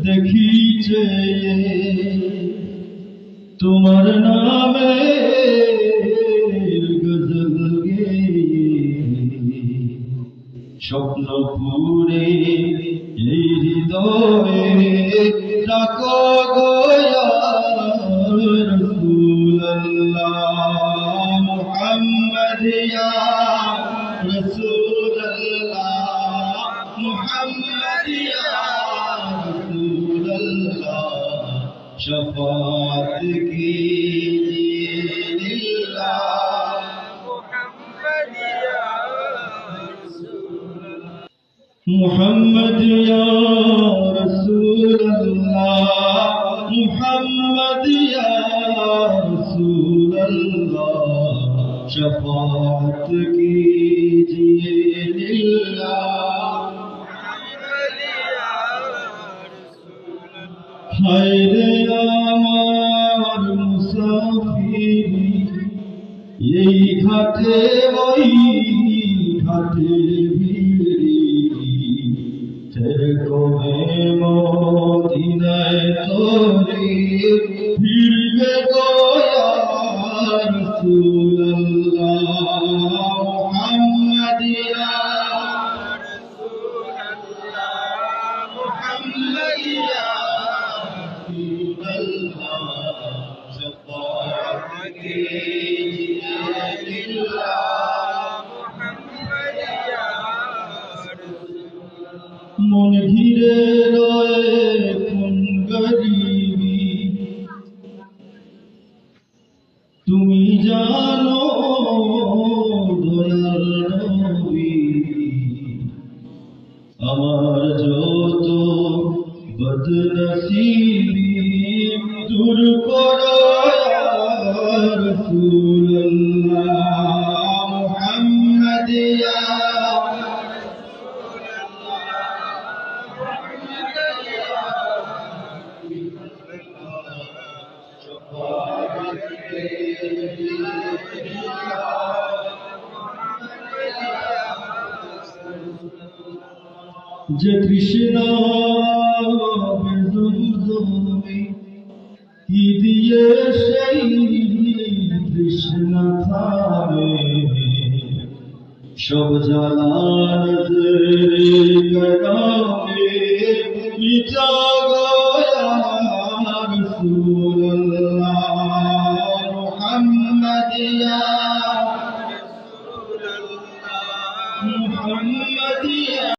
দেখিছে তোমার নামে গজল গে স্বপ্ন পুরে এই হৃদয়ে ডাকো গো ইয়া রাসূলুল্লাহ মুহাম্মদ ইয়া রাসূলুল্লাহ মুহাম্মদ ইয়া রাসূলুল্লাহ शफाअत कीजिए लिल्लाह मुहम्मद या रसूल अल्लाह मुहम्मद या रसूल अल्लाह शफाअत कीजिए लिल्लाह हायरे আমার মুসাফিরি এই ঘাটে ওই ঘাটে ভিড়ি তেরে কোনে মদিনায় তোরে ফিরবে গো ইয়া রাসূলুল্লাহ মুহাম্মদ ইয়া রাসূলুল্লাহ মুহাম্মদ ইয়া मन घिरे रोए कोन गरीबी तुमी जानो दयाल नबी আমার যত बदनसीबी दूर करो या रसूलल्लाह मुहम्मद या যে কৃষ্ণা বেজুজমি কি দিয়ে সেই কৃষ্ণ থামে সব জ্বালা